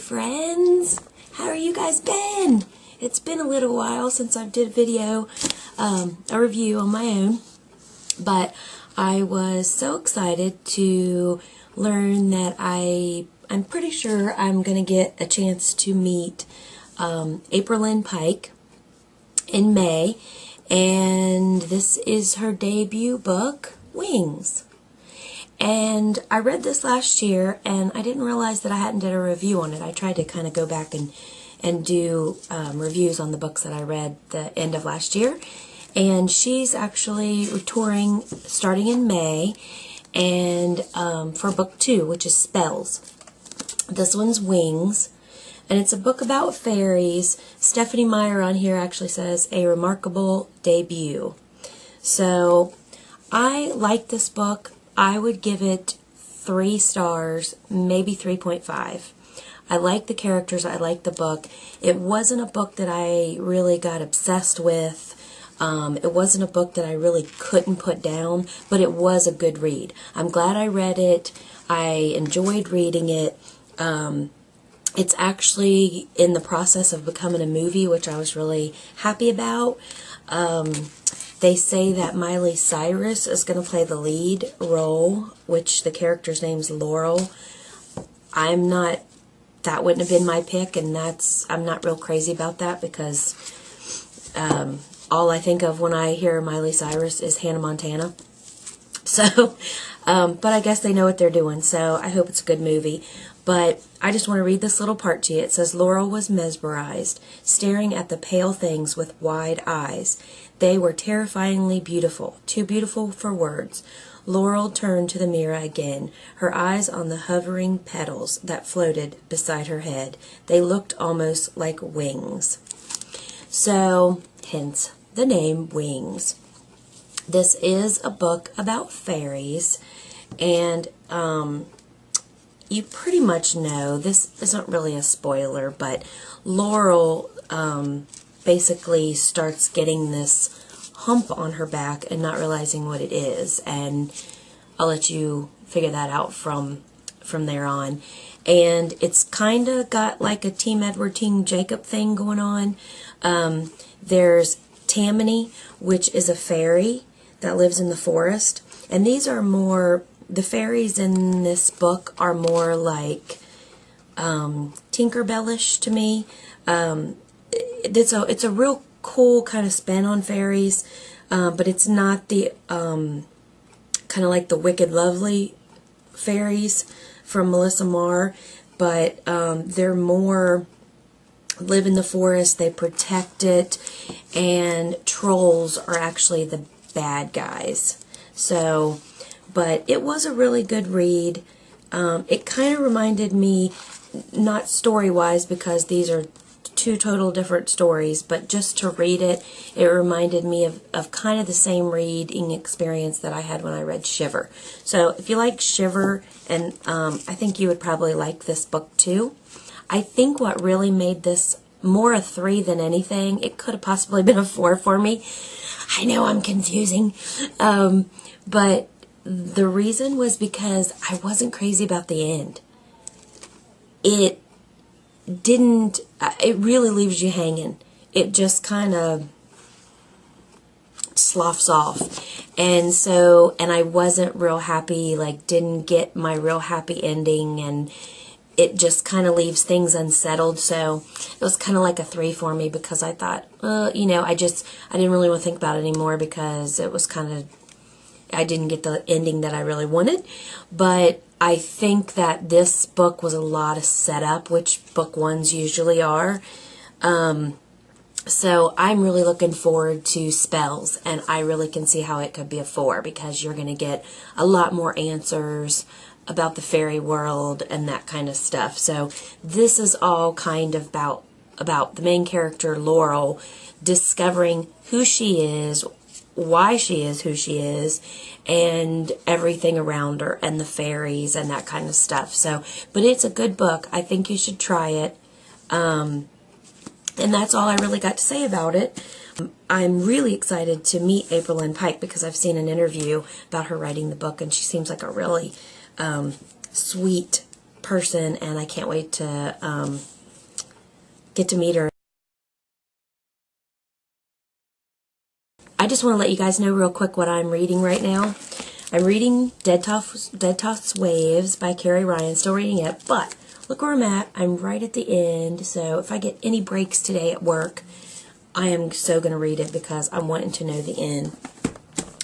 friends. How are you guys been? It's been a little while since I did a review on my own, but I was so excited to learn that I'm pretty sure I'm going to get a chance to meet Aprilynne Pike in May, and this is her debut book, Wings. And I read this last year, and I didn't realize that I hadn't did a review on it. I tried to kind of go back and do reviews on the books that I read the end of last year. And she's actually touring starting in May, and for book 2, which is Spells. This one's Wings, and it's a book about fairies. Stephanie Meyer on here actually says, a remarkable debut. So I like this book. I would give it 3 stars, maybe 3.5. I like the characters. I like the book. It wasn't a book that I really got obsessed with. It wasn't a book that I really couldn't put down, but it was a good read. I'm glad I read it. I enjoyed reading it. It's actually in the process of becoming a movie, which I was really happy about. They say that Miley Cyrus is going to play the lead role, which the character's name's Laurel. That wouldn't have been my pick, and I'm not real crazy about that because all I think of when I hear Miley Cyrus is Hannah Montana. So, but I guess they know what they're doing, so I hope it's a good movie. But I just want to read this little part to you. It says, Laurel was mesmerized, staring at the pale things with wide eyes. They were terrifyingly beautiful, too beautiful for words. Laurel turned to the mirror again, her eyes on the hovering petals that floated beside her head. They looked almost like wings. So, hence the name Wings. This is a book about fairies, and you pretty much know, this isn't really a spoiler, but Laurel basically starts getting this hump on her back and not realizing what it is, and I'll let you figure that out from there on. And it's kind of got like a Team Edward, Team Jacob thing going on. There's Tammany, which is a fairy that lives in the forest, and these are more, the fairies in this book are more like Tinkerbellish to me. It's a real cool kind of spin on fairies, but it's not the kind of like the Wicked Lovely fairies from Melissa Marr, but they're more live in the forest, they protect it, and trolls are actually the bad guys. So, but it was a really good read. It kind of reminded me, not story-wise because these are 2 total different stories, but just to read it, it reminded me of kind of the same reading experience that I had when I read Shiver. So if you like Shiver, and I think you would probably like this book too. I think what really made this more a 3 than anything, it could have possibly been a 4 for me. I know I'm confusing, but the reason was because I wasn't crazy about the end. It really leaves you hanging. It just kind of sloughs off. And I wasn't real happy, like didn't get my real happy ending, and it just kind of leaves things unsettled. So it was kind of like a 3 for me because I thought, I didn't really want to think about it anymore because it was kind of, I didn't get the ending that I really wanted. But I think that this book was a lot of setup, which book 1s usually are. So I'm really looking forward to Spells, and I really can see how it could be a 4 because you're going to get a lot more answers about the fairy world and that kind of stuff. So this is all kind of about the main character, Laurel, discovering who she is, why she is who she is, and everything around her, and the fairies and that kind of stuff. So, but it's a good book. I think you should try it. And that's all I really got to say about it. I'm really excited to meet Aprilynne Pike because I've seen an interview about her writing the book, and she seems like a really sweet person, and I can't wait to get to meet her. I just want to let you guys know real quick what I'm reading right now. I'm reading Dead Toss Waves by Carrie Ryan. Still reading it, but look where I'm at. I'm right at the end, so if I get any breaks today at work, I am so going to read it because I'm wanting to know the end.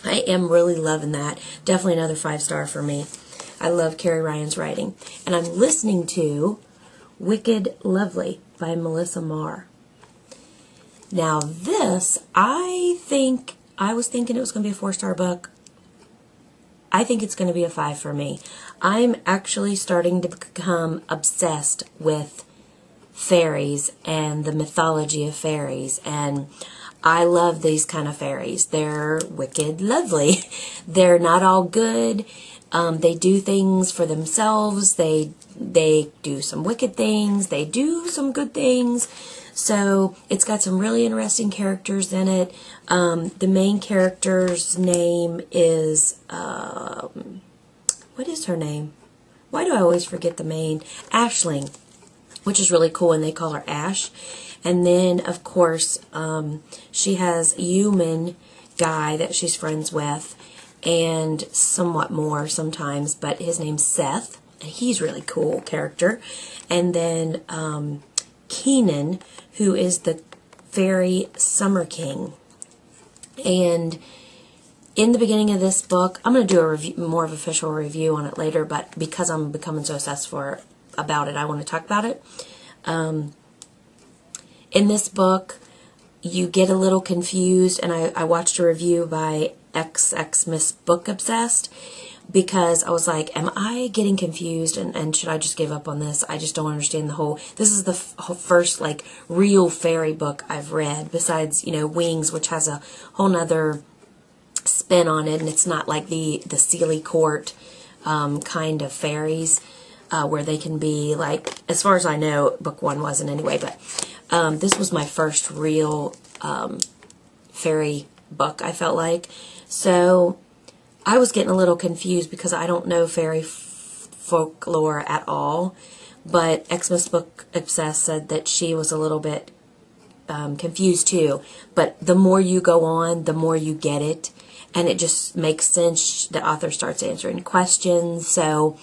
I am really loving that. Definitely another 5-star for me. I love Carrie Ryan's writing. And I'm listening to Wicked Lovely by Melissa Marr. Now this, I was thinking it was going to be a 4-star book. I think it's going to be a 5 for me. I'm actually starting to become obsessed with fairies and the mythology of fairies, and I love these kind of fairies. They're wicked lovely. They're not all good. They do things for themselves. They do some wicked things. They do some good things. So it's got some really interesting characters in it. The main character's name is, what is her name? Why do I always forget the main? Aisling, which is really cool, and they call her Ash. And then, of course, she has a human guy that she's friends with, and somewhat more sometimes, but his name's Seth, and he's a really cool character. And then Keenan, who is the fairy Summer King. And in the beginning of this book, I'm going to do a review, more of an official review on it later, but because I'm becoming so obsessed about it, I want to talk about it. In this book, you get a little confused, and I watched a review by XX Miss Book Obsessed, because I was like, am I getting confused, and should I just give up on this? I just don't understand the whole, this is the first, like, real fairy book I've read, besides, you know, Wings, which has a whole nother spin on it, and it's not like the Sealy Court kind of fairies, where they can be, like, as far as I know, book 1 wasn't anyway, but this was my first real fairy book, I felt like. So I was getting a little confused because I don't know fairy folklore at all, but Xmas Book Obsessed said that she was a little bit confused too. But the more you go on, the more you get it, and it just makes sense. The author starts answering questions, so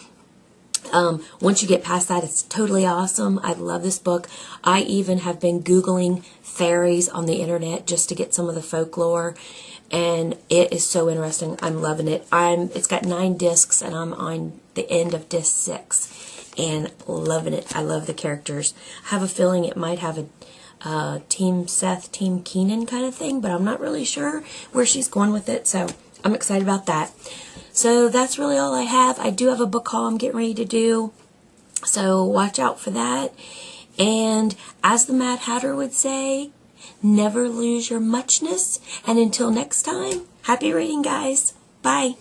once you get past that, it's totally awesome. I love this book. I even have been Googling fairies on the internet just to get some of the folklore, and it is so interesting. I'm loving it. It's got 9 discs, and I'm on the end of disc 6, and loving it. I love the characters. I have a feeling it might have a Team Seth, Team Keenan kind of thing, but I'm not really sure where she's going with it, so I'm excited about that. So that's really all I have. I do have a book haul I'm getting ready to do, so watch out for that. And as the Mad Hatter would say, never lose your muchness. And until next time, happy reading, guys. Bye.